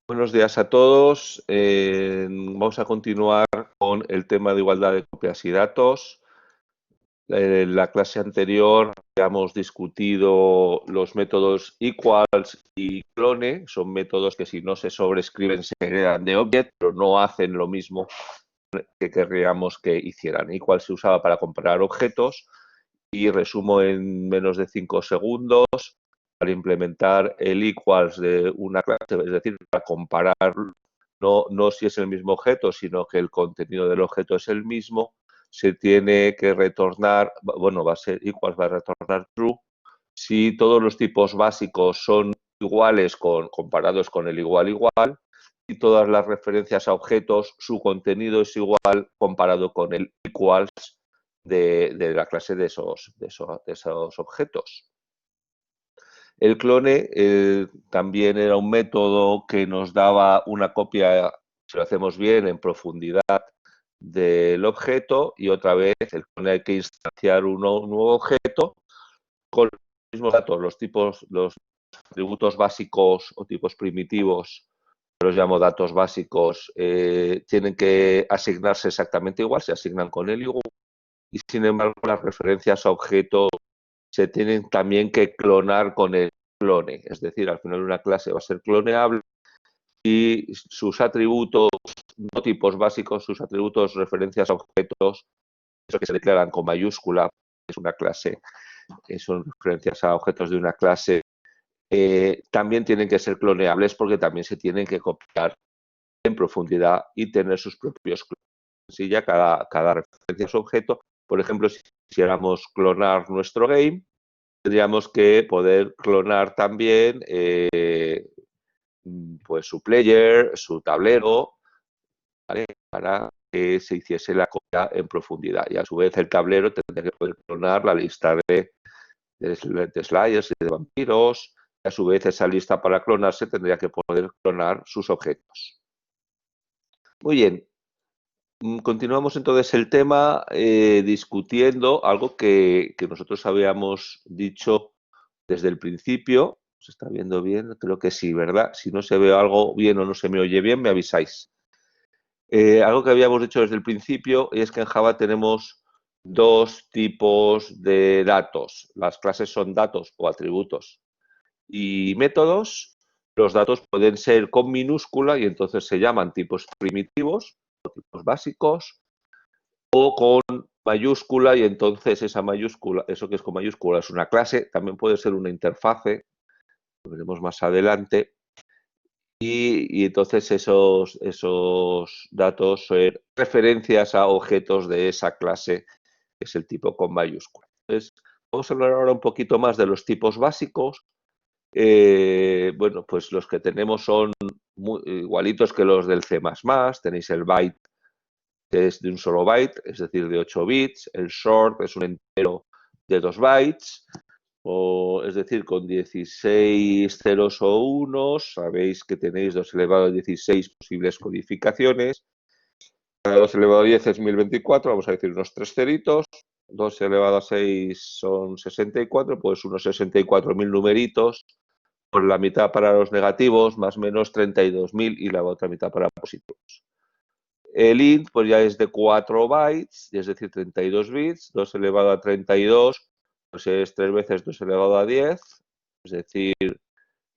Buenos días a todos. Vamos a continuar con el tema de igualdad de copias y datos. En la clase anterior habíamos discutido los métodos equals y clone. Son métodos que si no se sobrescriben se heredan de object, pero no hacen lo mismo que querríamos que hicieran. Equal se usaba para comparar objetos y resumo en menos de 5 segundos. Para implementar el equals de una clase, es decir, para comparar no si es el mismo objeto, sino que el contenido del objeto es el mismo, se tiene que retornar, bueno, va a ser equals, va a retornar true, si todos los tipos básicos son iguales comparados con el igual, y todas las referencias a objetos, su contenido es igual comparado con el equals de la clase de esos objetos. El clone también era un método que nos daba una copia, si lo hacemos bien, en profundidad del objeto, y otra vez el clone hay que instanciar un nuevo objeto con los mismos datos, los atributos básicos o tipos primitivos, los llamo datos básicos, tienen que asignarse exactamente igual, se asignan con el igual, y sin embargo las referencias a objetos se tienen también que clonar con el clone, es decir, al final una clase va a ser cloneable y sus atributos, no tipos básicos, sus atributos, referencias a objetos, eso que se declaran con mayúscula, es una clase, son referencias a objetos de una clase, también tienen que ser cloneables porque también se tienen que copiar en profundidad y tener sus propios clones. Si ya cada referencia a su objeto, por ejemplo, si quisiéramos clonar nuestro game, tendríamos que poder clonar también pues su player, su tablero, ¿vale? Para que se hiciese la copia en profundidad. Y a su vez el tablero tendría que poder clonar la lista de Slayers y de vampiros. Y a su vez esa lista para clonarse tendría que poder clonar sus objetos. Muy bien. Continuamos entonces el tema discutiendo algo que nosotros habíamos dicho desde el principio. ¿Se está viendo bien? Creo que sí, ¿verdad? Si no se ve algo bien o no se me oye bien, me avisáis. Algo que habíamos dicho desde el principio es que en Java tenemos dos tipos de datos. Las clases son datos o atributos y métodos. Los datos pueden ser con minúscula y entonces se llaman tipos primitivos o tipos básicos, o con mayúscula y entonces esa mayúscula, eso que es con mayúscula es una clase, también puede ser una interfase, lo veremos más adelante. Y entonces esos datos son referencias a objetos de esa clase, que es el tipo con mayúscula. Entonces, vamos a hablar ahora un poquito más de los tipos básicos. Bueno, pues los que tenemos son igualitos que los del C++. Tenéis el byte, que es de un solo byte, es decir, de 8 bits. El short es un entero de 2 bytes. Es decir, con 16 ceros o unos, sabéis que tenéis 2 elevado a 16 posibles codificaciones. Cada 2 elevado a 10 es 1024, vamos a decir unos 3 ceritos. 2 elevado a 6 son 64, pues unos 64.000 numeritos, por la mitad para los negativos, más o menos 32.000 y la otra mitad para positivos. El int pues ya es de 4 bytes, es decir, 32 bits, 2 elevado a 32, pues es 3 veces 2 elevado a 10, es decir,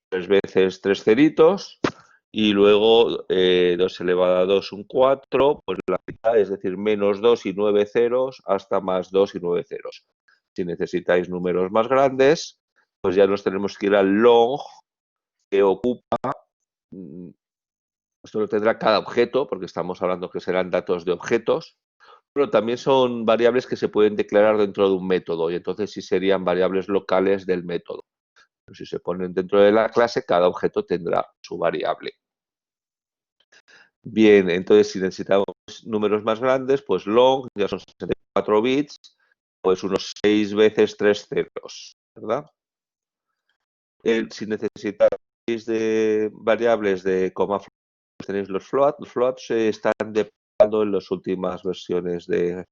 3 veces 3 ceritos, y luego 2 elevado a 2, un 4, pues la mitad, es decir, menos 2 y 9 ceros, hasta más 2 y 9 ceros. Si necesitáis números más grandes, pues ya nos tenemos que ir al long, que ocupa, esto lo tendrá cada objeto, porque estamos hablando que serán datos de objetos, pero también son variables que se pueden declarar dentro de un método, y entonces sí serían variables locales del método. Pero si se ponen dentro de la clase, cada objeto tendrá su variable. Bien, entonces si necesitamos números más grandes, pues long, ya son 64 bits, pues unos 6 veces 3 ceros, ¿verdad? Si necesitáis de variables de coma, tenéis los floats. Los floats están desplegando en las últimas versiones de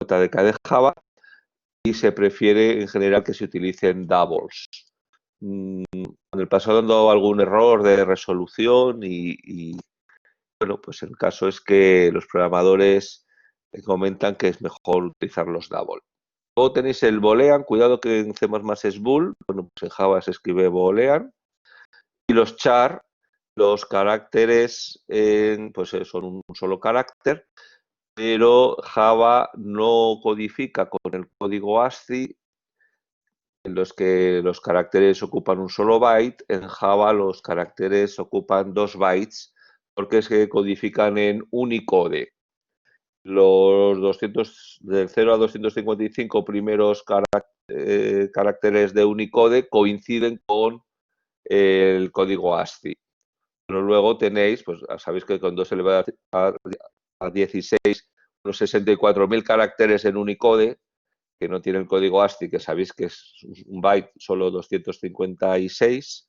JDK de Java y se prefiere en general que se utilicen doubles. en el pasado han dado algún error de resolución bueno, pues el caso es que los programadores comentan que es mejor utilizar los double. Luego tenéis el boolean, cuidado que en C++ es bool, bueno, pues en Java se escribe boolean. Y los char, los caracteres, pues son un solo carácter, pero Java no codifica con el código ASCII, en los que los caracteres ocupan un solo byte. En Java los caracteres ocupan 2 bytes porque se codifican en Unicode. Los 200, del 0 a 255 primeros caracteres de Unicode coinciden con el código ASCII. Pero luego tenéis, pues sabéis que con 2 elevado a 16, unos 64.000 caracteres en Unicode, que no tiene el código ASCII, que sabéis que es un byte solo 256.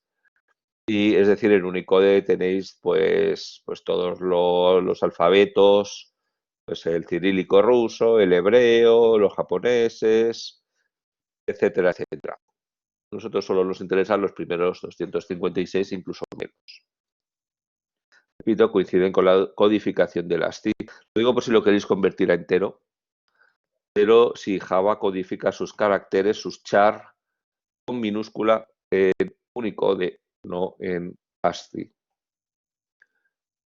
Y es decir, en Unicode tenéis pues todos los alfabetos, pues el cirílico ruso, el hebreo, los japoneses, etcétera, etcétera. Nosotros solo nos interesan los primeros 256, incluso menos. Repito, coinciden con la codificación del ASCII. Lo digo por si lo queréis convertir a entero, pero si Java codifica sus caracteres, sus char, con minúscula en Unicode, no en ASCII.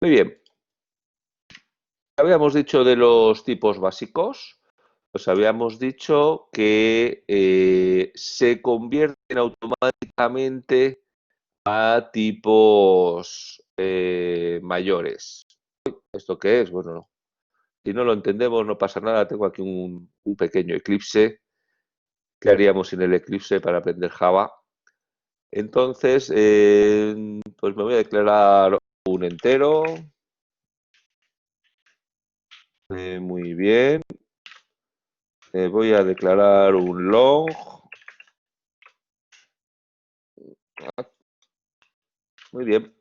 Muy bien. Habíamos dicho de los tipos básicos, pues habíamos dicho que se convierten automáticamente a tipos mayores. ¿Esto qué es? Bueno, no. Si no lo entendemos, no pasa nada. Tengo aquí un pequeño eclipse. ¿Qué haríamos sin el eclipse para aprender Java? Entonces, pues me voy a declarar un entero. Muy bien. Voy a declarar un long. Muy bien.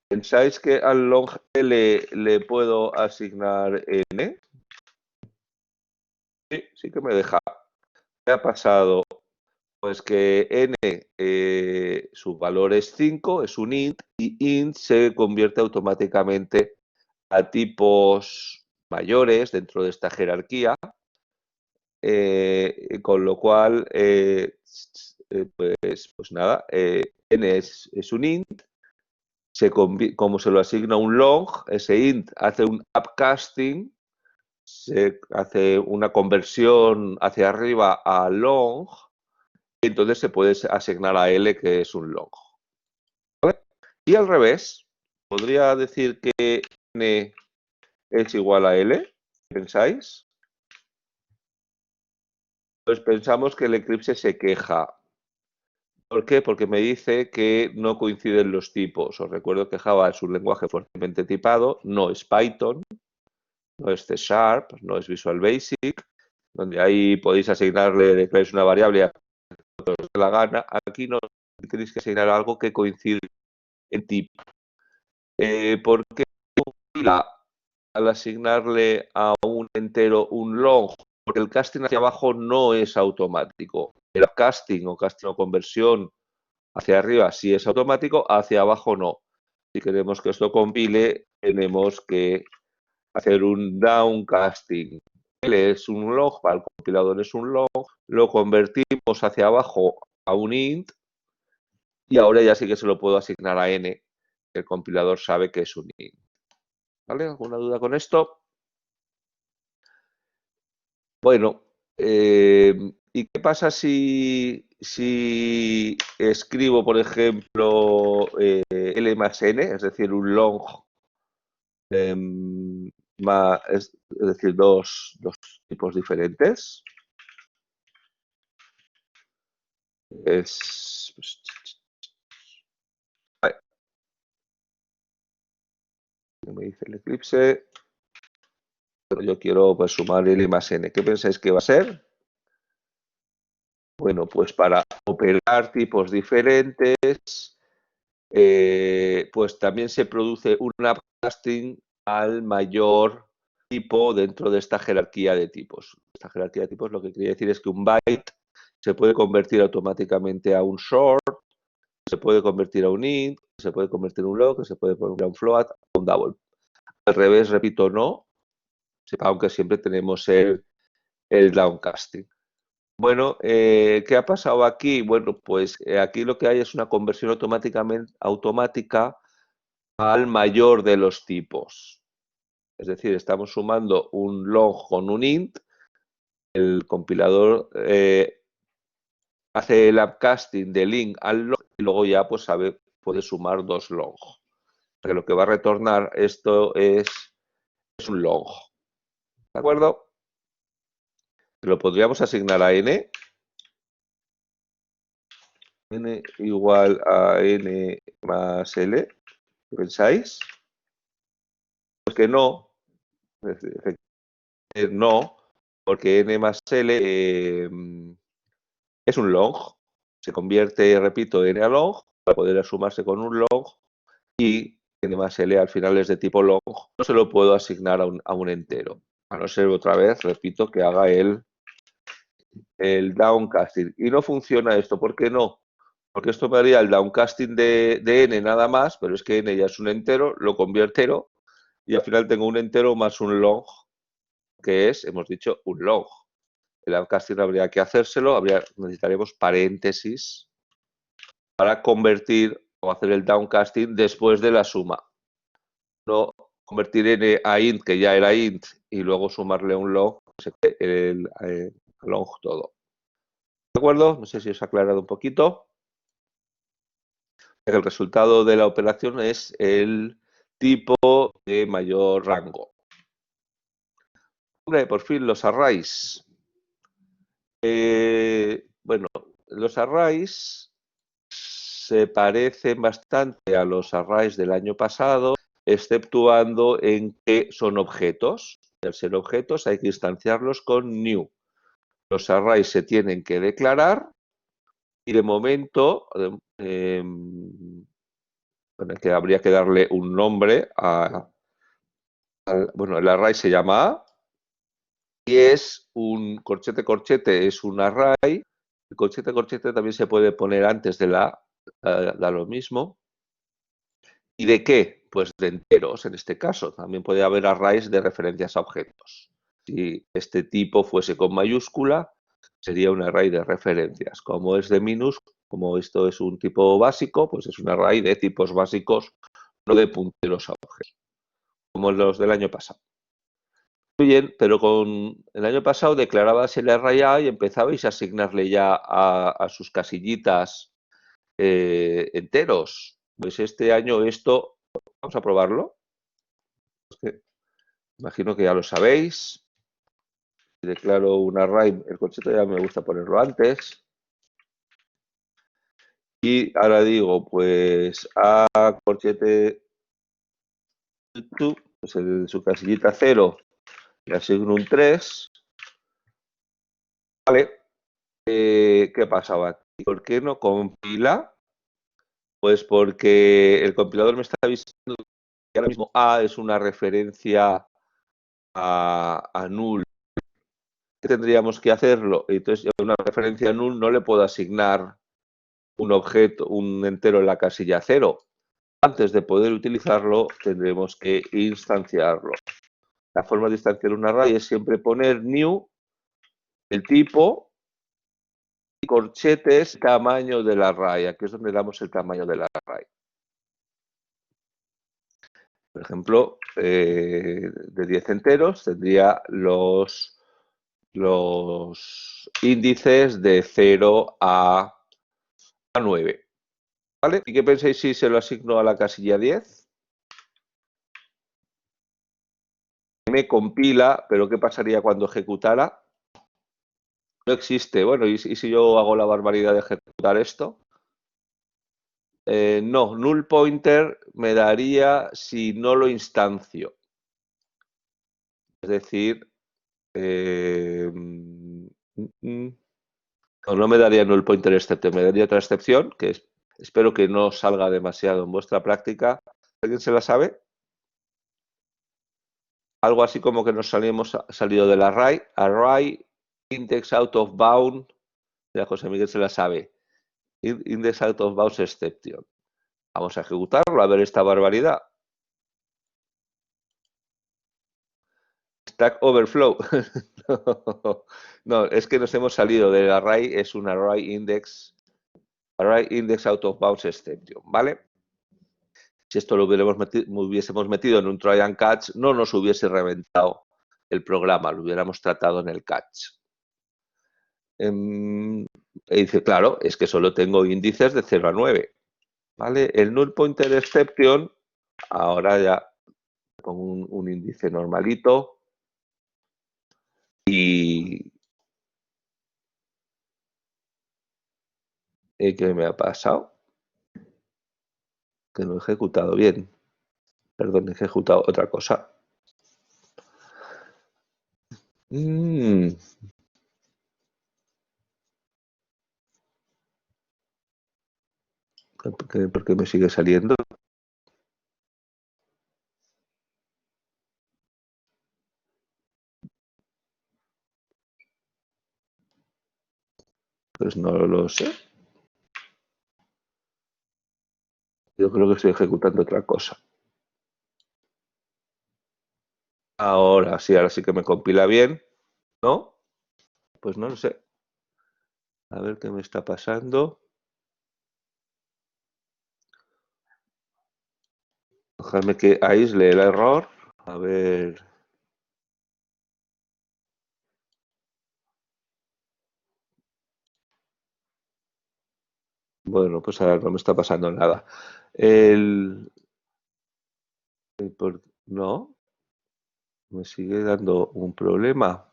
¿Pensáis que al long L le puedo asignar n? Sí, sí que me deja. ¿Qué ha pasado? Pues que n, su valor es 5, es un int, y int se convierte automáticamente a tipos mayores dentro de esta jerarquía, con lo cual, pues nada, n es un int, como se lo asigna un long, ese int hace un upcasting, se hace una conversión hacia arriba a long, y entonces se puede asignar a L, que es un long. ¿Vale? Y al revés, podría decir que N es igual a L, ¿pensáis? Pues pensamos que el eclipse se queja. ¿Por qué? Porque me dice que no coinciden los tipos. Os recuerdo que Java es un lenguaje fuertemente tipado, no es Python, no es C Sharp, no es Visual Basic, donde ahí podéis asignarle, declaráis una variable a lo que os dé la gana. Aquí no tenéis que asignar algo que coincide en tipo. ¿Por qué al asignarle a un entero un long? Porque el casting hacia abajo no es automático. El casting o conversión hacia arriba sí es automático, hacia abajo no. Si queremos que esto compile, tenemos que hacer un downcasting. L es un log, para el compilador es un log, lo convertimos hacia abajo a un int y ahora ya sí que se lo puedo asignar a n, que el compilador sabe que es un int. ¿Vale? ¿Alguna duda con esto? Bueno, ¿y qué pasa si escribo, por ejemplo, L más N, es decir, un long, es decir, dos tipos diferentes? Vale, me dice el eclipse, pero yo quiero pues, sumar L más N. ¿Qué pensáis que va a ser? Bueno, pues para operar tipos diferentes, pues también se produce un upcasting al mayor tipo dentro de esta jerarquía de tipos. Esta jerarquía de tipos lo que quiere decir es que un byte se puede convertir automáticamente a un short, se puede convertir a un int, se puede convertir en un log, se puede poner a un float, a un double. Al revés, repito, no, aunque siempre tenemos el downcasting. Bueno, ¿qué ha pasado aquí? Bueno, pues aquí lo que hay es una conversión automática al mayor de los tipos. Es decir, estamos sumando un long con un int, el compilador hace el upcasting de int al long y luego ya pues puede sumar dos long. Porque lo que va a retornar esto es un long. ¿De acuerdo? Lo podríamos asignar a n. N igual a n más l. ¿Qué pensáis? Pues que no. No, porque n más l es un long. Se convierte, repito, n a long para poder sumarse con un long y n más l al final es de tipo long. No se lo puedo asignar a un entero. A no ser otra vez, repito, que haga el downcasting. Y no funciona esto. ¿Por qué no? Porque esto me haría el downcasting de n nada más, pero es que n ya es un entero, lo convierte entero y al final tengo un entero más un long, que es, hemos dicho, un long. El upcasting habría que hacérselo, necesitaremos paréntesis para convertir o hacer el downcasting después de la suma. No convertir n a int, que ya era int, y luego sumarle un long, el long todo. ¿De acuerdo? No sé si os ha aclarado un poquito. El resultado de la operación es el tipo de mayor rango. Hombre, por fin los arrays. Bueno, los arrays se parecen bastante a los arrays del año pasado, exceptuando en que son objetos. Al ser objetos hay que instanciarlos con new. Los arrays se tienen que declarar y de momento que habría que darle un nombre bueno, el array se llama A y es un corchete es un array. El corchete también se puede poner antes de la da lo mismo. ¿Y de qué? Pues de enteros, en este caso. También puede haber arrays de referencias a objetos. Si este tipo fuese con mayúscula, sería un array de referencias. Como es de minúscula, como esto es un tipo básico, pues es un array de tipos básicos, no de punteros a objetos, como los del año pasado. Muy bien, pero con el año pasado declarabas el array A y empezabais a asignarle ya a sus casillitas enteros. Pues este año esto, vamos a probarlo. Imagino que ya lo sabéis. Declaro un array, el concepto ya me gusta ponerlo antes. Y ahora digo, pues a corchete pues su casillita 0 le asigno un 3. Vale. ¿Qué pasaba aquí? ¿Por qué no compila? Pues porque el compilador me está avisando que ahora mismo A es una referencia a null. ¿Qué tendríamos que hacerlo? Entonces, a una referencia a null no le puedo asignar un objeto, un entero en la casilla 0. Antes de poder utilizarlo, tendremos que instanciarlo. La forma de instanciar un array es siempre poner new, el tipo, y corchetes, tamaño del array. Aquí es donde damos el tamaño del array. Por ejemplo, de 10 enteros tendría los índices de 0 a 9. ¿Vale? ¿Y qué pensáis si se lo asigno a la casilla 10? Me compila, pero ¿qué pasaría cuando ejecutara? No existe. Bueno, ¿y si yo hago la barbaridad de ejecutar esto? No, null pointer me daría si no lo instancio. Es decir, no me daría null pointer exception, me daría otra excepción, que espero que no salga demasiado en vuestra práctica. ¿Alguien se la sabe? Algo así como que nos salido del array index out of bound Ya José Miguel se la sabe. Index out of bounds exception. Vamos a ejecutarlo, a ver esta barbaridad. Stack Overflow. No, es que nos hemos salido del array, es un array index out of bounds exception, ¿vale? Si esto lo hubiésemos metido en un try and catch, no nos hubiese reventado el programa, lo hubiéramos tratado en el catch. Y dice, claro, es que solo tengo índices de 0 a 9. ¿Vale? El null pointer exception, ahora ya pongo un índice normalito y ¿qué me ha pasado? Que no he ejecutado bien. Perdón, he ejecutado otra cosa. ¿Por qué me sigue saliendo? Pues no lo sé. Yo creo que estoy ejecutando otra cosa. Ahora sí que me compila bien, ¿no? Pues no lo sé. A ver qué me está pasando. Déjame que aísle el error. A ver. Bueno, pues ahora no me está pasando nada. No, me sigue dando un problema.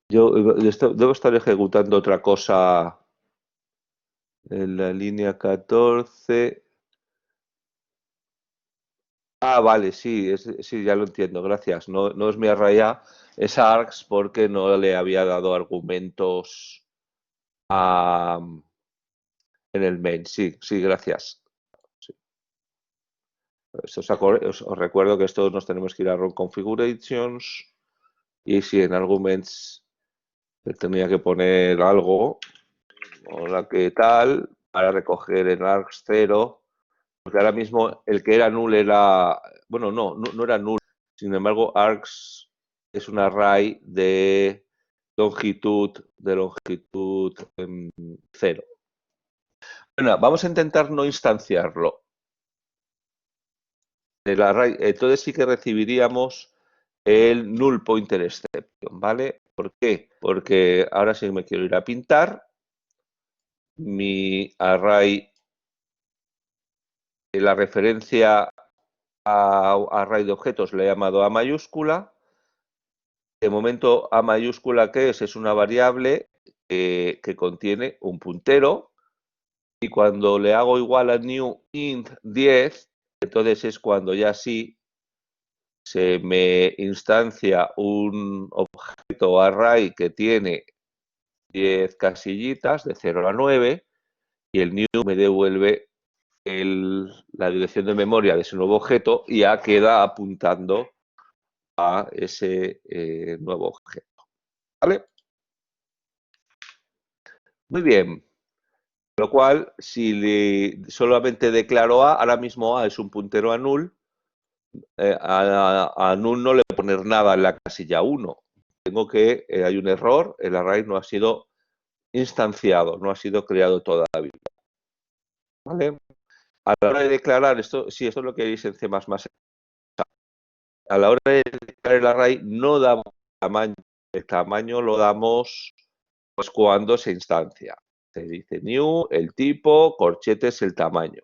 Yo debo estar ejecutando otra cosa en la línea 14. Ah, vale, sí, sí, ya lo entiendo, gracias. No es mi array A, es args porque no le había dado argumentos en el main. Sí, sí, gracias. Sí. Os recuerdo que estos nos tenemos que ir a Run Configurations y si en arguments tenía que poner algo, hola, ¿qué tal? Para recoger en args 0. Porque ahora mismo el que era null era, bueno, no era null. Sin embargo, args es un array de longitud 0. Bueno, vamos a intentar no instanciarlo. El array, entonces sí que recibiríamos el null pointer exception, ¿vale? ¿Por qué? Porque ahora sí me quiero ir a pintar. Mi array, la referencia a array de objetos le he llamado A mayúscula. De momento A mayúscula, ¿qué es? Es una variable que contiene un puntero y cuando le hago igual a new int 10, entonces es cuando ya sí se me instancia un objeto array que tiene 10 casillitas de 0 a 9 y el new me devuelve la dirección de memoria de ese nuevo objeto y ya queda apuntando a ese nuevo objeto. ¿Vale? Muy bien. Con lo cual, si solamente declaro A, ahora mismo A es un puntero a null. A null no le voy a poner nada en la casilla 1. Tengo que, hay un error, el array no ha sido instanciado, no ha sido creado todavía. ¿Vale? A la hora de declarar esto, sí, esto es lo que dice en C++. A la hora de declarar el array no damos tamaño. El tamaño lo damos pues cuando se instancia. Se dice new, el tipo, corchete es el tamaño.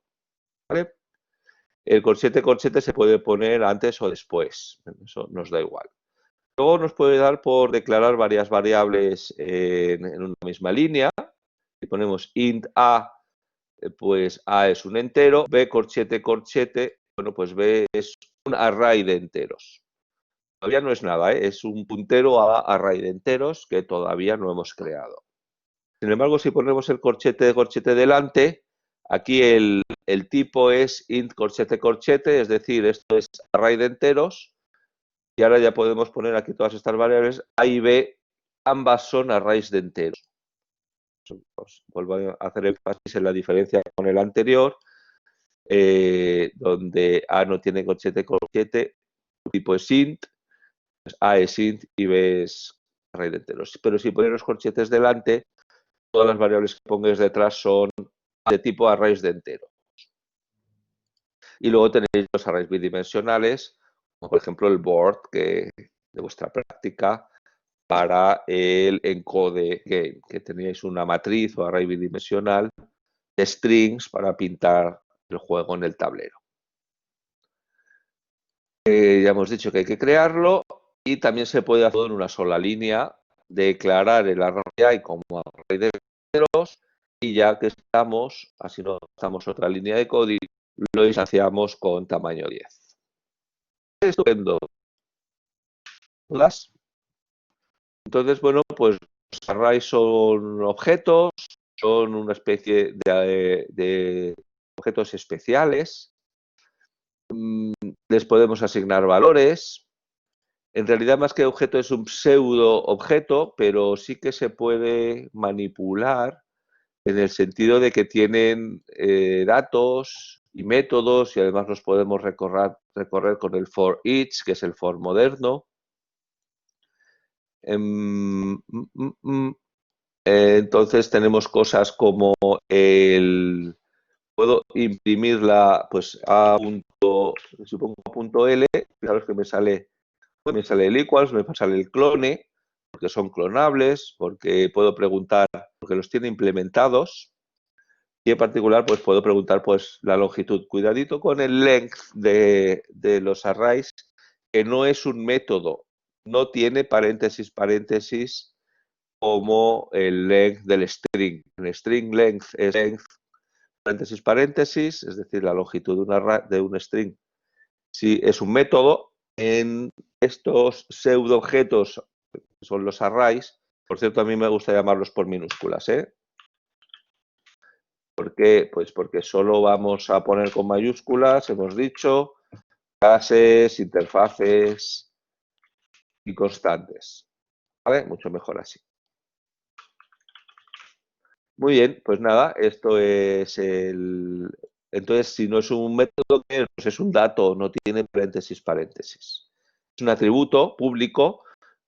¿Vale? El corchete se puede poner antes o después. Eso nos da igual. Luego nos puede dar por declarar varias variables en una misma línea. Si ponemos int a, pues a es un entero, b corchete, bueno, pues b es un array de enteros. Todavía no es nada, es un puntero a array de enteros que todavía no hemos creado. Sin embargo, si ponemos el corchete delante, aquí el tipo es int corchete, es decir, esto es array de enteros Y ahora ya podemos poner aquí todas estas variables. A y B, ambas son arrays de enteros. Pues vuelvo a hacer énfasis en la diferencia con el anterior, donde A no tiene corchete, tipo es int, pues A es int y B es array de enteros. Pero si pones los corchetes delante, todas las variables que pongáis detrás son de tipo arrays de enteros. Y luego tenéis los arrays bidimensionales, como por ejemplo el board de vuestra práctica, para el encode game, que teníais una matriz o array bidimensional de strings para pintar el juego en el tablero. Ya hemos dicho que hay que crearlo y también se puede hacer en una sola línea, declarar el array como array de enteros y ya que estamos, así no gastamos otra línea de código, lo instanciamos con tamaño 10. Estupendo. Entonces, bueno, pues los arrays son objetos, son una especie de objetos especiales. Les podemos asignar valores. En realidad, más que objeto, es un pseudo objeto, pero sí que se puede manipular en el sentido de que tienen datos y métodos y además los podemos recorrer con el for each, que es el for moderno. Entonces tenemos cosas como puedo imprimirla pues a punto, supongo a punto L, fijaros que me sale el equals, me sale el clone, porque son clonables, porque puedo preguntar, porque los tiene implementados, y en particular pues puedo preguntar pues la longitud. Cuidadito con el length de los arrays, que no es un método, no tiene paréntesis como el length del string. El string length es length paréntesis, es decir, la longitud de un string. Si es un método, en estos pseudo objetos, que son los arrays, por cierto, a mí me gusta llamarlos por minúsculas, ¿eh? ¿Por qué? Pues porque solo vamos a poner con mayúsculas, hemos dicho, clases, interfaces y constantes. ¿Vale? Mucho mejor así. Muy bien, pues nada, esto es el... Entonces, si no es un método, pues es un dato, no tiene paréntesis. Es un atributo público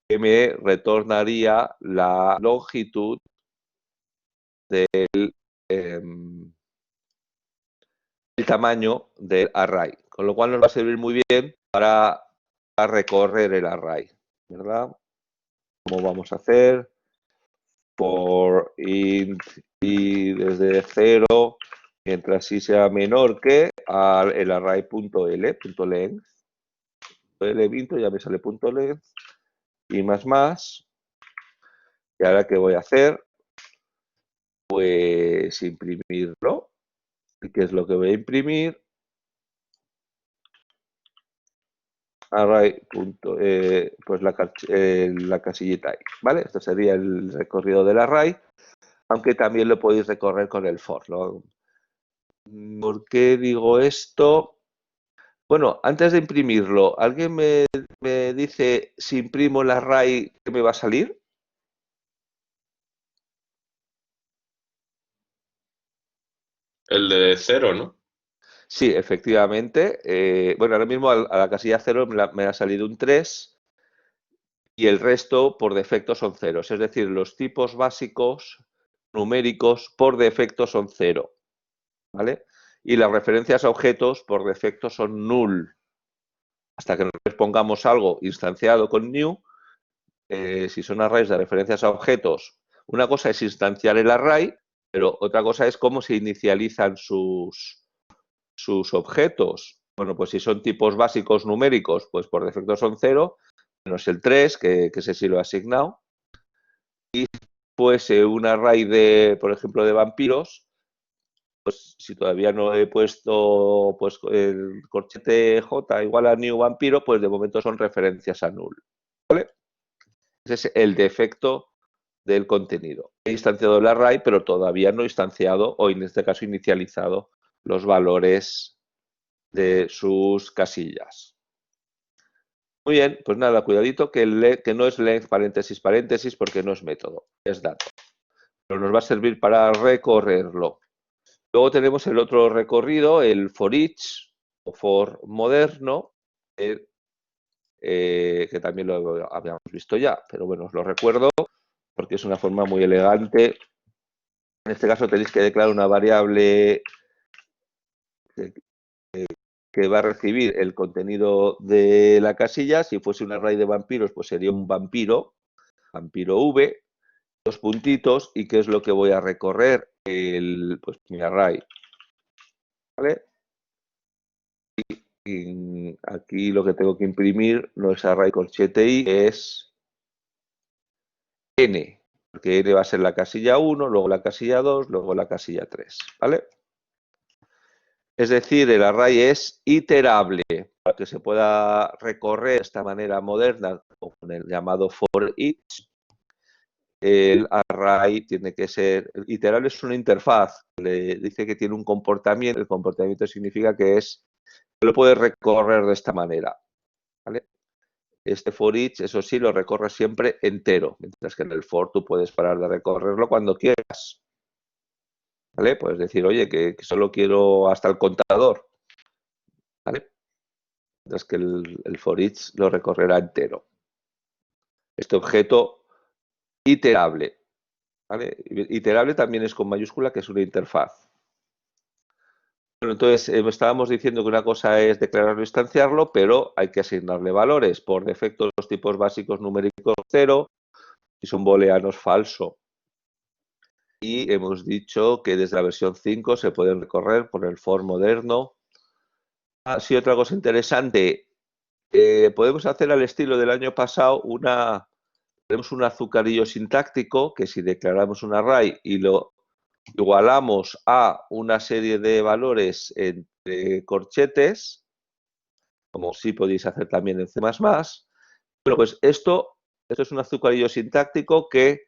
que me retornaría la longitud del el tamaño del array, con lo cual nos va a servir muy bien para recorrer el array, ¿verdad? ¿Cómo vamos a hacer? For int y desde 0, mientras y sea menor que el array.l.length. L ya me sale .length y más. Y ahora, ¿qué voy a hacer? Pues imprimirlo. ¿Y qué es lo que voy a imprimir? Array. Pues la casillita ahí, ¿vale? Esto sería el recorrido del array, aunque también lo podéis recorrer con el for, ¿no? ¿Por qué digo esto? Bueno, antes de imprimirlo, ¿alguien me dice si imprimo el array qué me va a salir? El de 0, ¿no? Sí, efectivamente. Bueno, ahora mismo a la casilla 0 me ha salido un 3 y el resto por defecto son ceros. Es decir, los tipos básicos numéricos por defecto son 0. ¿Vale? Y las referencias a objetos por defecto son null. Hasta que nos pongamos algo instanciado con new, si son arrays de referencias a objetos, una cosa es instanciar el array, pero otra cosa es cómo se inicializan sus objetos. Bueno, pues si son tipos básicos numéricos, pues por defecto son 0, menos el 3, que ese sí lo he asignado. Y si fuese un array de, por ejemplo, de vampiros, pues si todavía no he puesto pues el corchete J igual a new vampiro, pues de momento son referencias a null. ¿Vale? Ese es el defecto del contenido. He instanciado el array, pero todavía no he instanciado, o en este caso inicializado, los valores de sus casillas. Muy bien, pues nada, cuidadito que no es length paréntesis paréntesis porque no es método, es dato. Pero nos va a servir para recorrerlo. Luego tenemos el otro recorrido, el for each o for moderno, que también lo habíamos visto ya, pero bueno, os lo recuerdo porque es una forma muy elegante. En este caso tenéis que declarar una variable que va a recibir el contenido de la casilla. Si fuese un array de vampiros, pues sería un vampiro, vampiro V, dos puntitos, ¿y qué es lo que voy a recorrer? Pues mi array, ¿vale? Y aquí lo que tengo que imprimir no es array corchete i, es n, porque n va a ser la casilla 1, luego la casilla 2, luego la casilla 3, ¿vale? Es decir, el array es iterable para que se pueda recorrer de esta manera moderna o con el llamado for each. El array tiene que ser iterable, es una interfaz, le dice que tiene un comportamiento, el comportamiento significa que lo puedes recorrer de esta manera, ¿vale? Este for each, eso sí, lo recorre siempre entero, mientras que en el for tú puedes parar de recorrerlo cuando quieras, ¿vale? Puedes decir, oye, que solo quiero hasta el contador, ¿vale? Mientras que el for each lo recorrerá entero. Este objeto iterable, ¿vale? Iterable también es con mayúscula, que es una interfaz. Bueno, entonces estábamos diciendo que una cosa es declararlo e instanciarlo, pero hay que asignarle valores. Por defecto, los tipos básicos numéricos 0, si son booleanos falso. Y hemos dicho que desde la versión 5 se pueden recorrer por el for moderno. Así, otra cosa interesante, podemos hacer al estilo del año pasado tenemos un azucarillo sintáctico que si declaramos un array y lo igualamos a una serie de valores entre corchetes, como sí podéis hacer también en C++, bueno, pues esto es un azucarillo sintáctico que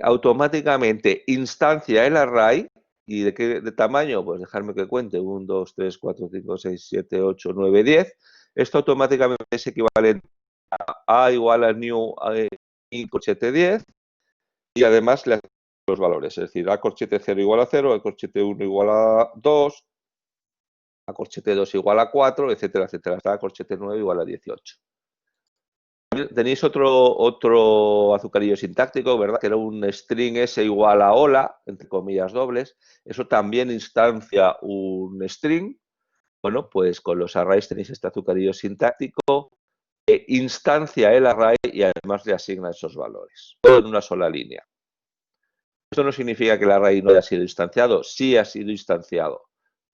automáticamente instancia el array. ¿Y de qué tamaño? Pues dejarme que cuente, 1, 2, 3, 4, 5, 6, 7, 8, 9, 10. Esto automáticamente es equivalente a igual a new in corchete 10 y además le hace los valores, es decir, a corchete 0 igual a 0, a corchete 1 igual a 2, a corchete 2 igual a 4, etcétera, etcétera, hasta a corchete 9 igual a 18. Tenéis otro azucarillo sintáctico, ¿verdad? Que era un string s igual a hola, entre comillas dobles. Eso también instancia un string. Bueno, pues con los arrays tenéis este azucarillo sintáctico que instancia el array y además le asigna esos valores. Todo en una sola línea. Esto no significa que el array no haya sido instanciado. Sí ha sido instanciado.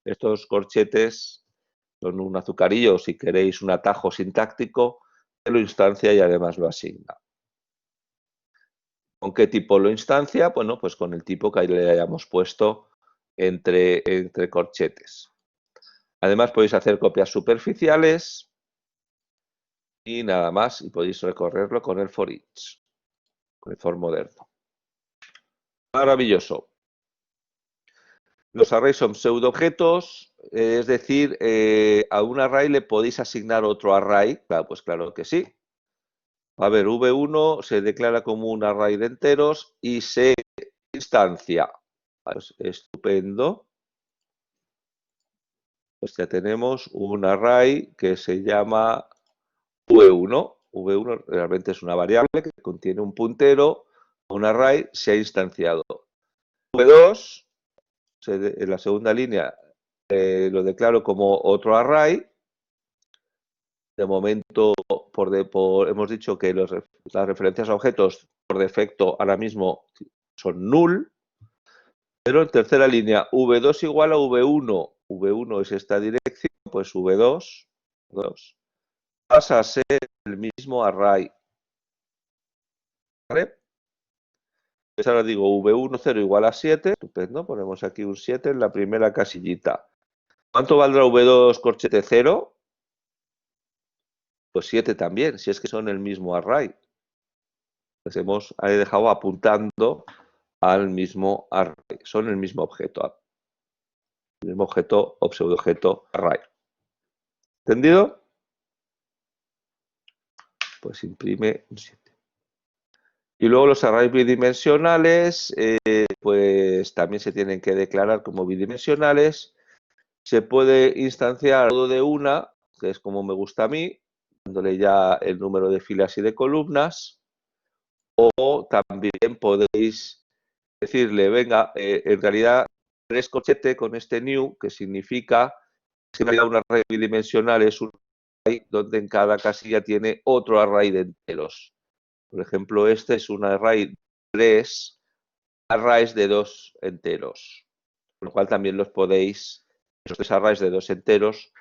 Estos corchetes son un azucarillo, si queréis un atajo sintáctico, lo instancia y además lo asigna. ¿Con qué tipo lo instancia? Bueno, pues con el tipo que ahí le hayamos puesto entre corchetes. Además podéis hacer copias superficiales y nada más, y podéis recorrerlo con el for each, con el for moderno. Maravilloso. Los arrays son pseudoobjetos, es decir, a un array le podéis asignar otro array. Claro, pues claro que sí. A ver, V1 se declara como un array de enteros y se instancia. Pues, estupendo. Pues ya tenemos un array que se llama V1. V1 realmente es una variable que contiene un puntero, un array se ha instanciado. V2, en la segunda línea, lo declaro como otro array. De momento, hemos dicho que las referencias a objetos por defecto ahora mismo son null, pero en tercera línea, V2 igual a V1. V1 es esta dirección, pues V2 pasa a ser el mismo array. ¿Vale? Pues ahora digo V1, 0 igual a 7. Estupendo, ponemos aquí un 7 en la primera casillita. ¿Cuánto valdrá V2 corchete 0? Pues 7 también, si es que son el mismo array. Les hemos dejado apuntando al mismo array. Son el mismo objeto. El mismo objeto o pseudoobjeto array. ¿Entendido? pues imprime un 7. Y luego los arrays bidimensionales, pues también se tienen que declarar como bidimensionales. Se puede instanciar todo de una, que es como me gusta a mí, dándole ya el número de filas y de columnas. O también podéis decirle, venga, en realidad 3,7 con este new, que significa que en realidad un array bidimensional es un array donde en cada casilla tiene otro array de enteros. Por ejemplo, este es un array de 3 arrays de 2 enteros. Con lo cual también los podéis, esos 3 arrays de 2 enteros,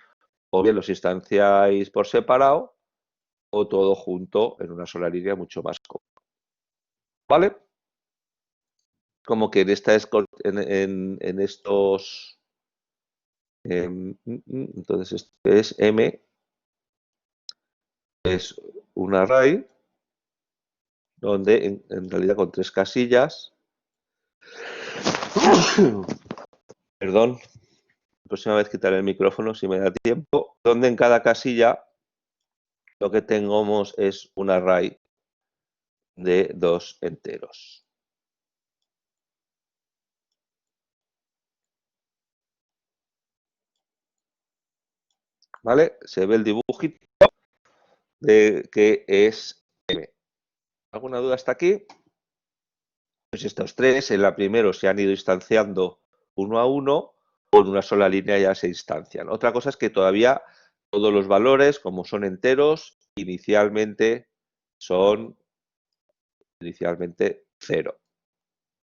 o bien los instanciáis por separado, o todo junto en una sola línea mucho más cómodo. ¿Vale? Como que en en estos, entonces este es M, es un array donde en realidad con 3 casillas, perdón, la próxima vez quitaré el micrófono si me da tiempo, donde en cada casilla lo que tengamos es un array de 2 enteros. ¿Vale? Se ve el dibujito de que es M. ¿Alguna duda hasta aquí? Pues estos 3, en la primera se han ido instanciando uno a uno, o en una sola línea ya se instancian. Otra cosa es que todavía todos los valores, como son enteros, inicialmente son 0,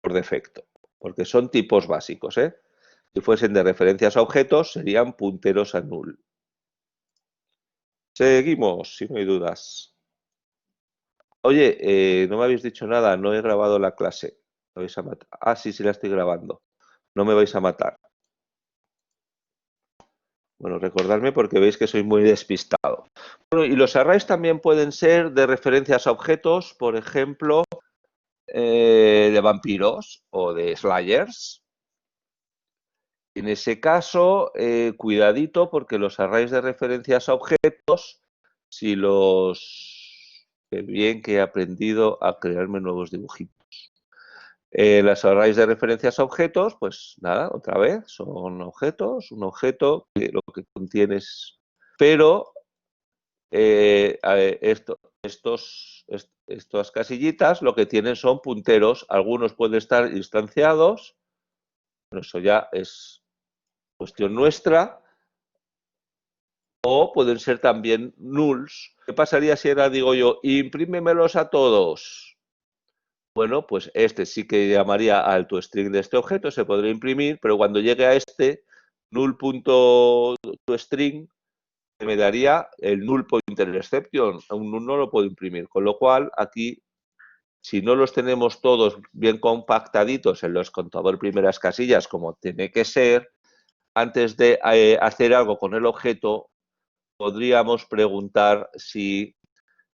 por defecto, porque son tipos básicos, ¿eh? Si fuesen de referencias a objetos, serían punteros a null. Seguimos, si no hay dudas. Oye, no me habéis dicho nada, no he grabado la clase. ¿Me vais a matar? Ah, sí, sí la estoy grabando. No me vais a matar. Bueno, recordadme porque veis que soy muy despistado. Bueno, y los arrays también pueden ser de referencias a objetos, por ejemplo, de vampiros o de slayers. En ese caso, cuidadito porque los arrays de referencias a objetos, si los... Qué bien que he aprendido a crearme nuevos dibujitos. Las arrays de referencias a objetos, pues nada, otra vez, son objetos, un objeto que lo que contiene es... Pero estas casillitas lo que tienen son punteros, algunos pueden estar instanciados, pero eso ya es cuestión nuestra, o pueden ser también nulls. ¿Qué pasaría si ahora digo yo, imprímemelos a todos? Bueno, pues este sí que llamaría al toString de este objeto, se podría imprimir, pero cuando llegue a este null.toString me daría el null pointer exception, un null no lo puedo imprimir, con lo cual aquí, si no los tenemos todos bien compactaditos en los contador primeras casillas como tiene que ser, antes de hacer algo con el objeto, podríamos preguntar si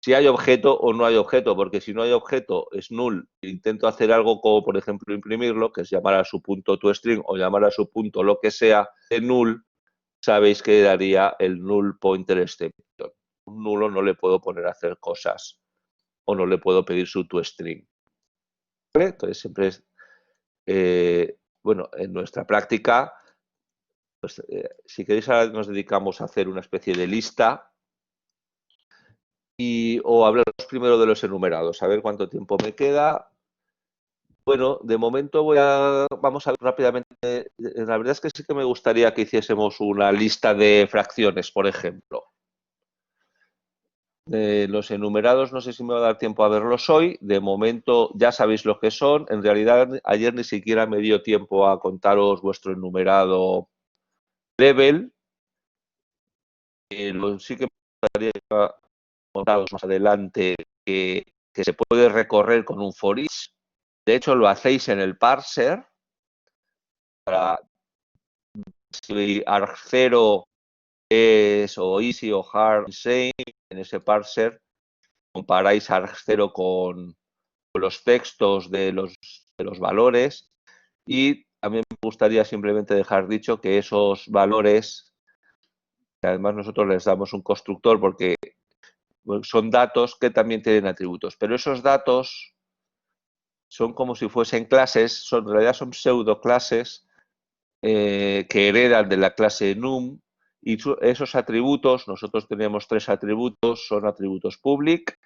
hay objeto o no hay objeto, porque si no hay objeto es null. Intento hacer algo como, por ejemplo, imprimirlo, que es llamar a su punto toString o llamar a su punto lo que sea de null, sabéis que daría el null pointer exception. Un nulo no le puedo poner a hacer cosas o no le puedo pedir su toString. ¿Vale? Entonces siempre es, bueno, en nuestra práctica, pues, si queréis ahora nos dedicamos a hacer una especie de lista o hablaros primero de los enumerados, a ver cuánto tiempo me queda. Bueno, de momento vamos a ver rápidamente. La verdad es que sí que me gustaría que hiciésemos una lista de fracciones, por ejemplo. Los enumerados no sé si me va a dar tiempo a verlos hoy. De momento ya sabéis lo que son. En realidad ayer ni siquiera me dio tiempo a contaros vuestro enumerado level. Sí que me gustaría contaros más adelante que se puede recorrer con un for each. De hecho, lo hacéis en el parser. Para si arg0 es o easy o hard same, en ese parser comparáis arg0 con los textos de los valores, y a mí me gustaría simplemente dejar dicho que esos valores, que además nosotros les damos un constructor porque son datos que también tienen atributos, pero esos datos son como si fuesen clases, en realidad son pseudoclases que heredan de la clase num, y esos atributos, nosotros tenemos 3 atributos, son atributos public,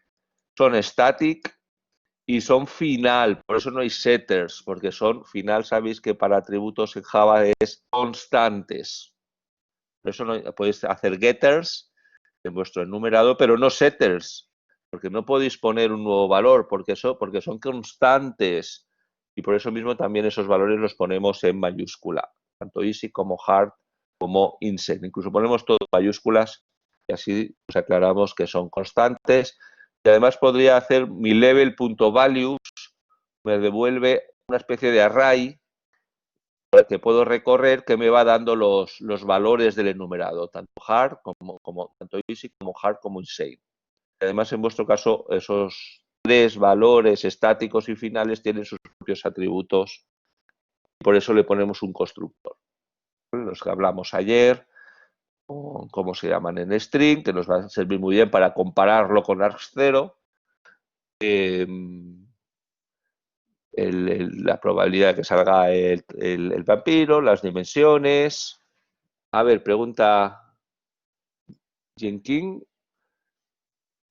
son static y son final. Por eso no hay setters, porque son final. Sabéis que para atributos en Java es constantes. Por eso no podéis hacer getters en vuestro enumerado, pero no setters, porque no podéis poner un nuevo valor, porque son constantes. Y por eso mismo también esos valores los ponemos en mayúscula, tanto easy como hard como insane. Incluso ponemos todo en mayúsculas y así nos aclaramos que son constantes. Y además podría hacer mi level.values, me devuelve una especie de array que puedo recorrer que me va dando los valores del enumerado, tanto hard tanto easy como hard como insane. Además, en vuestro caso, esos 3 valores estáticos y finales tienen sus propios atributos. Por eso le ponemos un constructor. Los que hablamos ayer, cómo se llaman en string, que nos va a servir muy bien para compararlo con args0. La probabilidad de que salga el vampiro, las dimensiones. A ver, pregunta Jenkins.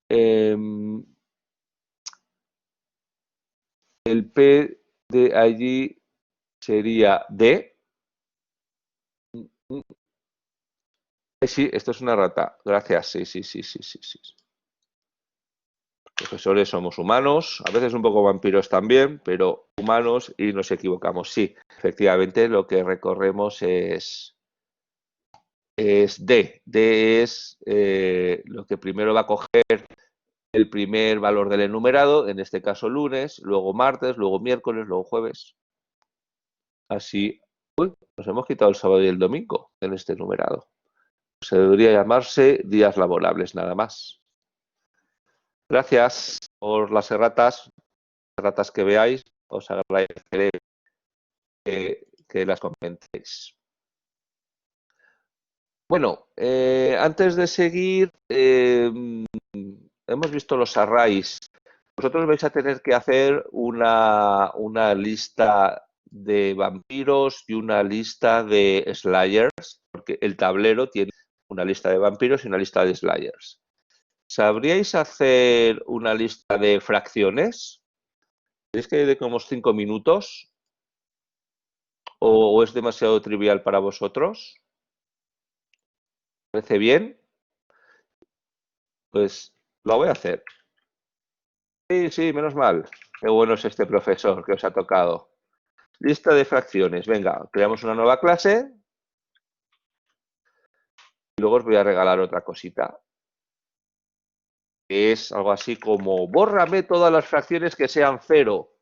El P de allí sería D. Sí, esto es una rata. Gracias. Sí. Profesores somos humanos, a veces un poco vampiros también, pero humanos y nos equivocamos. Sí, efectivamente lo que recorremos es D. D es lo que primero va a coger el primer valor del enumerado, en este caso lunes, luego martes, luego miércoles, luego jueves. Así, nos hemos quitado el sábado y el domingo en este enumerado. Se debería llamarse días laborables, nada más. Gracias por las erratas que veáis. Os agradeceré que las comentéis. Bueno, antes de seguir, hemos visto los arrays. Vosotros vais a tener que hacer una lista de vampiros y una lista de slayers, porque el tablero tiene una lista de vampiros y una lista de slayers. ¿Sabríais hacer una lista de fracciones? ¿Creéis que de como 5 minutos? ¿O es demasiado trivial para vosotros? ¿Parece bien? Pues lo voy a hacer. Sí, menos mal. Qué bueno es este profesor que os ha tocado. Lista de fracciones. Venga, creamos una nueva clase. Y luego os voy a regalar otra cosita. Que es algo así como, bórrame todas las fracciones que sean 0.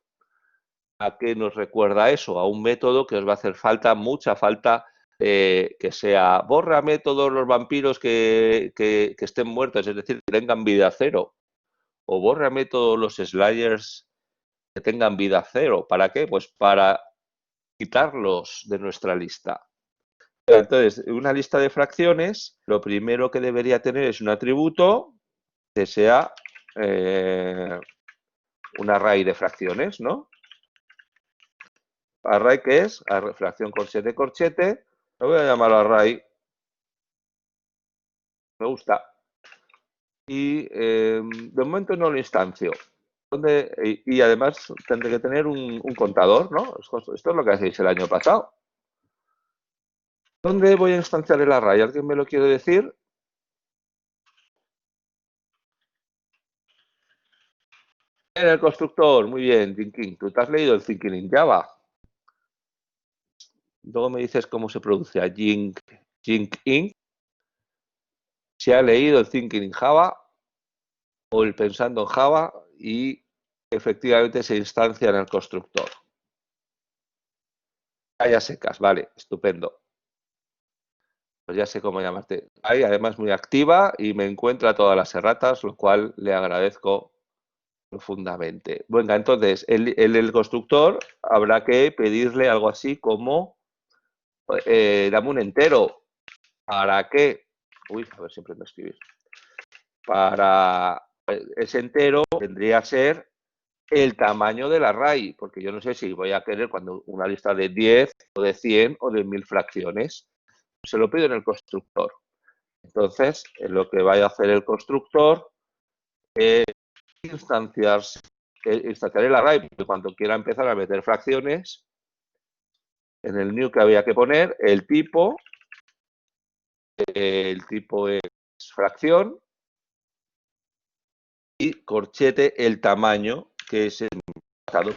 ¿A qué nos recuerda eso? A un método que os va a hacer falta, mucha falta, que sea, bórrame todos los vampiros que estén muertos, es decir, que tengan vida 0. O bórrame todos los slayers que tengan vida 0. ¿Para qué? Pues para quitarlos de nuestra lista. Entonces, una lista de fracciones, lo primero que debería tener es un atributo que sea un array de fracciones, ¿no? Array, ¿qué es? Fracción corchete. Lo voy a llamar array. Me gusta. Y de momento no lo instancio. Y además tendré que tener un contador, ¿no? Esto es lo que hacéis el año pasado. ¿Dónde voy a instanciar el array? ¿Alguien me lo quiere decir? En el constructor, muy bien, Thinking. ¿Tú te has leído el Thinking in Java? Luego me dices cómo se pronuncia Jink-in. Se ha leído el Thinking in Java o el Pensando en Java y efectivamente se instancia en el constructor. Ya secas, vale, estupendo. Pues ya sé cómo llamarte. Hay además muy activa y me encuentra todas las erratas, lo cual le agradezco profundamente. Venga, entonces, el constructor habrá que pedirle algo así como dame un entero. ¿Para qué? Uy, a ver, siempre me escribir. para ese entero vendría a ser el tamaño del array, porque yo no sé si voy a querer cuando una lista de 10 o de 100 o de 1000 fracciones. Se lo pido en el constructor. Entonces, lo que vaya a hacer el constructor es instanciar el array, porque cuando quiera empezar a meter fracciones, en el new que había que poner el tipo es fracción y corchete el tamaño que es el pasado.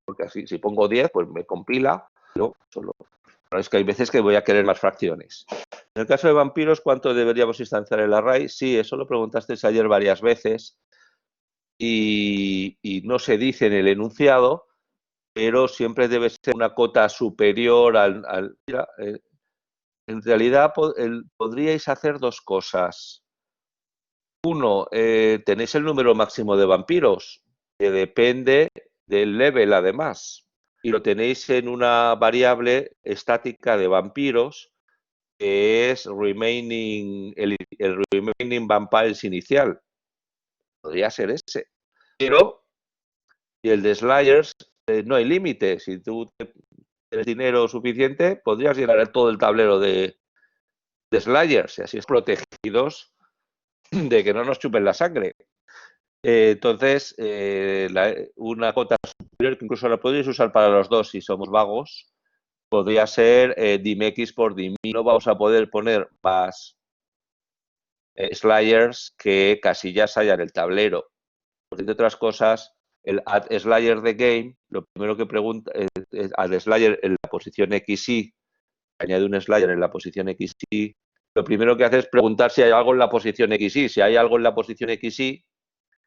Porque así, si pongo 10, pues me compila. No, solo. Pero es que hay veces que voy a querer más fracciones. En el caso de vampiros, ¿cuánto deberíamos instanciar el array? Sí, eso lo preguntaste ayer varias veces y no se dice en el enunciado, pero siempre debe ser una cota superior al mira, en realidad podríais hacer dos cosas. Uno, tenéis el número máximo de vampiros, que depende del level además, y lo tenéis en una variable estática de vampiros, que es el remaining vampires inicial. Podría ser ese. Pero, y el de Slayers, no hay límite. Si tú tienes dinero suficiente, podrías llenar todo el tablero de Slayers, y así es protegidos de que no nos chupen la sangre. Entonces, una cota superior, que incluso la podéis usar para los dos si somos vagos, podría ser dimx por dim. No vamos a poder poner más Slayers que casillas haya en el tablero. Por entre otras cosas, el add Slayer de game, lo primero que pregunta es al Slayer en la posición XY, añade un Slayer en la posición XY, lo primero que hace es preguntar si hay algo en la posición XY. Si hay algo en la posición XY,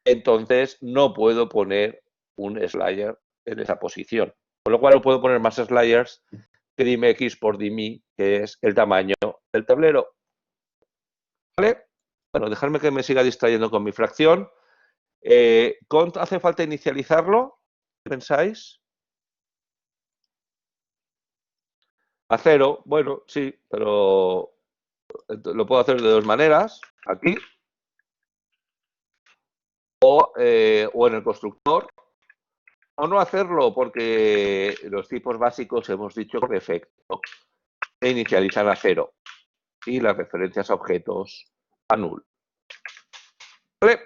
entonces no puedo poner un Slayer en esa posición. Con lo cual no puedo poner más Slayers que dimx por dimi, que es el tamaño del tablero. ¿Vale? Bueno, dejadme que me siga distrayendo con mi fracción. ¿Hace falta inicializarlo? ¿Qué pensáis? A 0, bueno, sí, pero lo puedo hacer de dos maneras, aquí o en el constructor, o no hacerlo porque los tipos básicos hemos dicho por defecto se inicializan a 0 y las referencias a objetos a null. ¿Vale?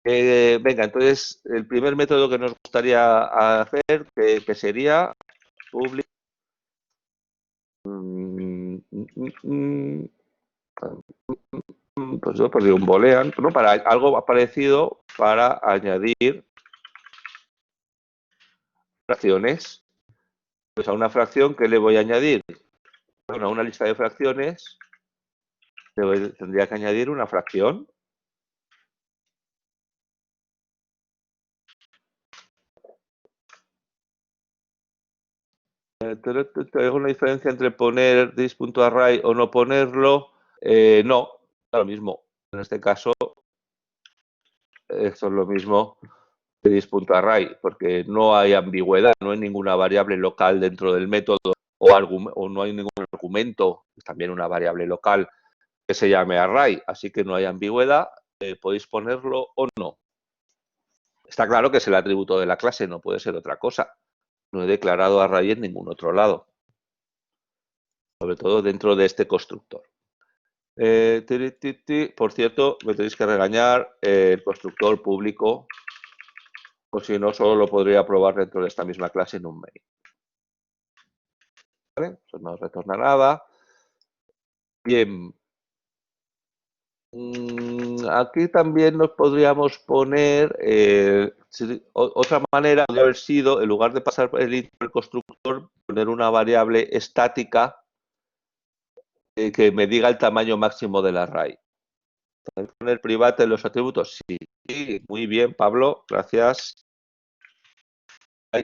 Venga, entonces el primer método que nos gustaría hacer, que sería public. Pues yo pondría un boolean, ¿no? Para algo parecido para añadir fracciones. Pues a una fracción, ¿qué le voy a añadir? Bueno, a una lista de fracciones tendría que añadir una fracción. ¿Hay alguna diferencia entre poner this.array o no ponerlo? No, es lo mismo. En este caso, esto es lo mismo que this.array, porque no hay ambigüedad, no hay ninguna variable local dentro del método o no hay ningún argumento, es también una variable local que se llame array, así que no hay ambigüedad, podéis ponerlo o no. Está claro que es el atributo de la clase, no puede ser otra cosa. No he declarado array en ningún otro lado, sobre todo dentro de este constructor. Por cierto, me tenéis que regañar el constructor público, o si no, solo lo podría probar dentro de esta misma clase en un main. ¿Vale? Eso no os retorna nada. Bien. Aquí también nos podríamos poner, otra manera podría haber sido, en lugar de pasar por el constructor, poner una variable estática que me diga el tamaño máximo del array. ¿Poner private en los atributos? Sí, muy bien, Pablo, gracias.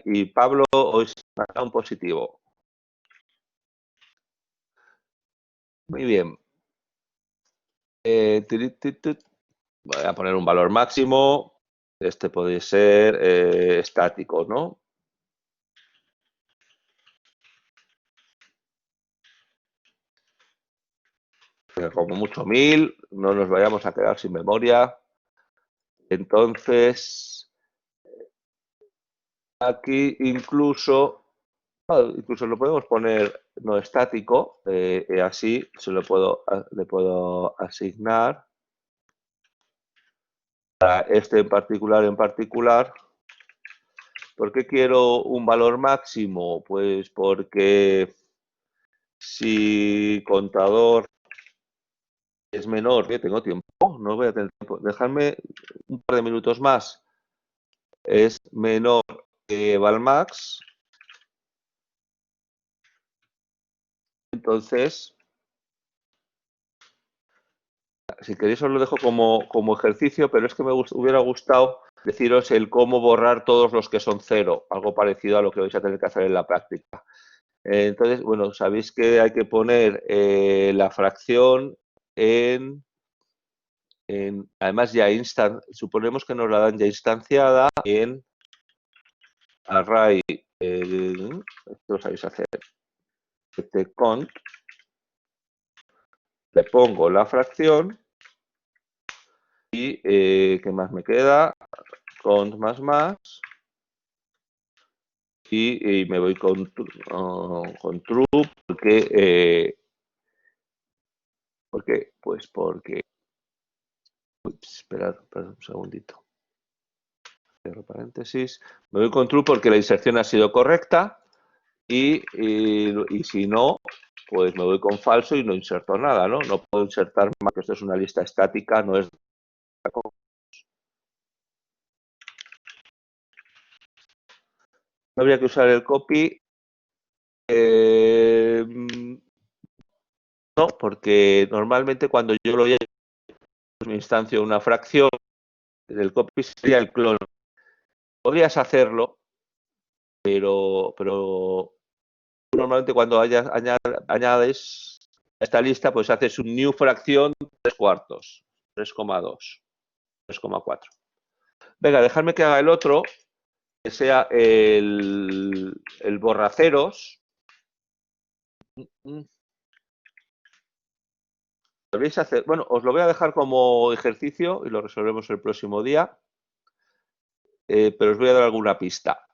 Y Pablo, hoy saca un positivo. Muy bien. Voy a poner un valor máximo. Este puede ser estático, ¿no? como mucho 1000, no nos vayamos a quedar sin memoria. Entonces, aquí incluso lo podemos poner no estático, así le puedo asignar a este en particular. ¿Por qué quiero un valor máximo? Pues porque si contador es menor, que tengo tiempo, no voy a tener tiempo, dejadme un par de minutos más, es menor que valmax, entonces, si queréis os lo dejo como ejercicio, pero es que me hubiera gustado deciros el cómo borrar todos los que son 0, algo parecido a lo que vais a tener que hacer en la práctica. Entonces, bueno, sabéis que hay que poner la fracción además ya suponemos que nos la dan ya instanciada en array, esto lo sabéis hacer, este cont, le pongo la fracción y ¿qué más me queda? Cont más y me voy con true porque esperad un segundito. Cierro paréntesis. Me voy con true porque la inserción ha sido correcta y si no, pues me voy con falso y no inserto nada, ¿no? No puedo insertar más, que esto es una lista estática, no es... No habría que usar el copy. No, porque normalmente cuando yo lo me instancio una fracción, el copy sería el clon. Podrías hacerlo, pero normalmente cuando añades a esta lista, pues haces un new fracción 3/4, 3,2, 3,4. Venga, dejadme que haga el otro, que sea el borraceros. Podréis hacer, bueno, os lo voy a dejar como ejercicio y lo resolvemos el próximo día, pero os voy a dar alguna pista.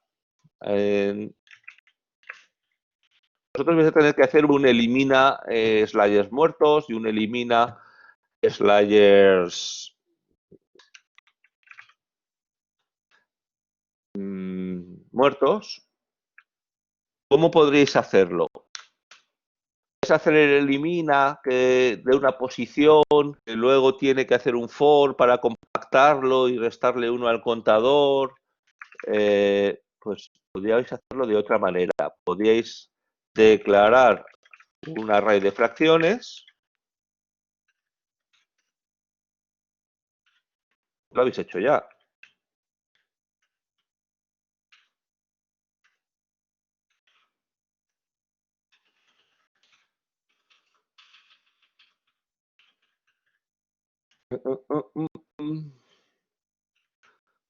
Vosotros vais a tener que hacer un elimina sliders muertos y un elimina sliders muertos. ¿Cómo podréis hacerlo? Podéis hacer el elimina de una posición que luego tiene que hacer un for para compactarlo y restarle 1 al contador. Pues podríais hacerlo de otra manera. Podríais declarar un array de fracciones. Lo habéis hecho ya.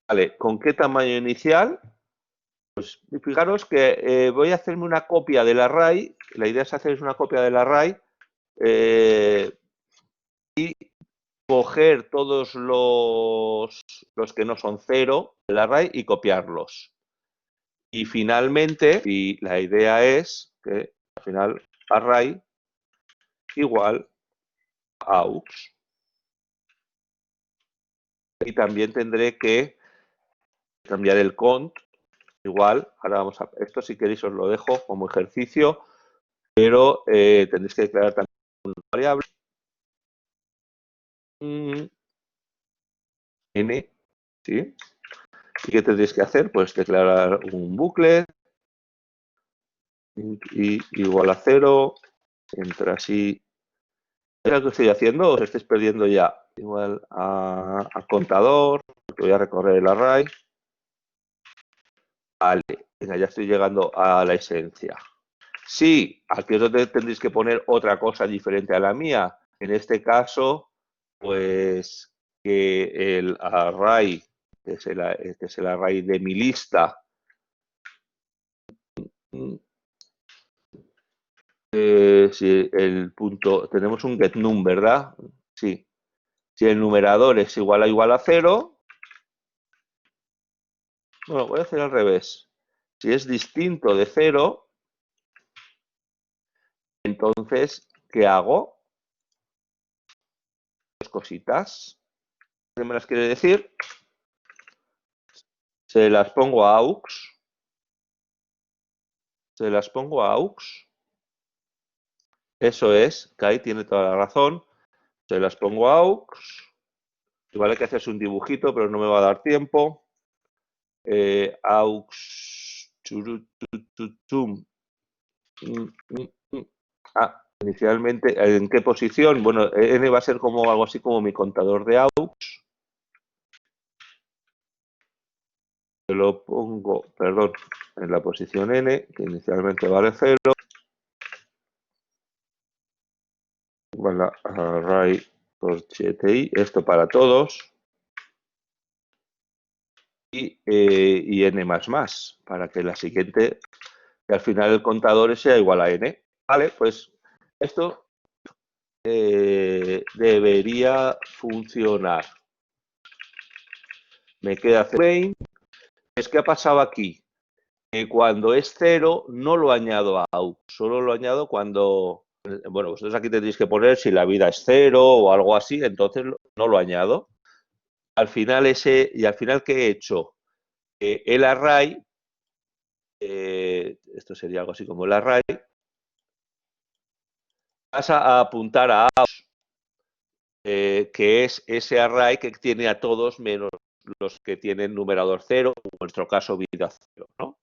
Vale, ¿con qué tamaño inicial? Pues fijaros que voy a hacerme una copia del array. La idea es hacer una copia del array y coger todos los que no son 0 del array y copiarlos. Y finalmente, la idea es que al final array igual a aux. Y también tendré que cambiar el cont igual. Ahora vamos a esto, si queréis os lo dejo como ejercicio, pero tendréis que declarar también una variable n, ¿sí? ¿Y qué tendréis que hacer? Pues declarar un bucle y igual a 0, entre así. ¿Veis lo que estoy haciendo? ¿Os estáis perdiendo ya? Igual a contador, voy a recorrer el array. Vale, venga, ya estoy llegando a la esencia. Sí, aquí es donde tendréis que poner otra cosa diferente a la mía. En este caso, pues que el array, que es el array de mi lista, si el punto, tenemos un getNum, ¿verdad? Sí. Si el numerador es igual a 0, bueno, voy a hacer al revés. Si es distinto de 0, entonces, ¿qué hago? Dos cositas. ¿Qué me las quiere decir? Se las pongo a AUX. Se las pongo a AUX. Eso es, Kai tiene toda la razón. Se las pongo a AUX. Igual hay que hacerse un dibujito, pero no me va a dar tiempo. AUX. Inicialmente, ¿en qué posición? Bueno, n va a ser como algo así como mi contador de AUX. Lo pongo, perdón, en la posición n, que inicialmente vale 0. Vale, array por GTI, esto para todos. Y n más, para que la siguiente, que al final el contador sea igual a n. Vale, pues esto debería funcionar. Me queda main. ¿Qué ha pasado aquí? Que cuando es 0 no lo añado a AUX, solo lo añado cuando, bueno, vosotros aquí tendréis que poner si la vida es 0 o algo así, entonces no lo añado. Al final ¿qué he hecho? El array, esto sería algo así como el array, pasa a apuntar a AUX, que es ese array que tiene a todos menos los que tienen numerador 0, en nuestro caso vida 0, ¿no?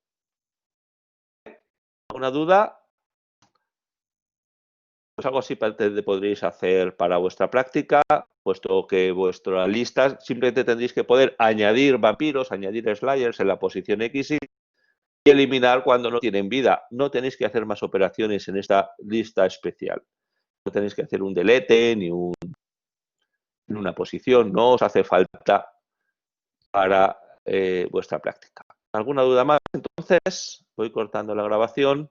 ¿Alguna duda? Pues algo así podréis hacer para vuestra práctica, puesto que vuestra lista simplemente tendréis que poder añadir vampiros, añadir slayers en la posición X y eliminar cuando no tienen vida. No tenéis que hacer más operaciones en esta lista especial. No tenéis que hacer un delete ni una posición. No os hace falta para vuestra práctica. ¿Alguna duda más? Entonces, voy cortando la grabación.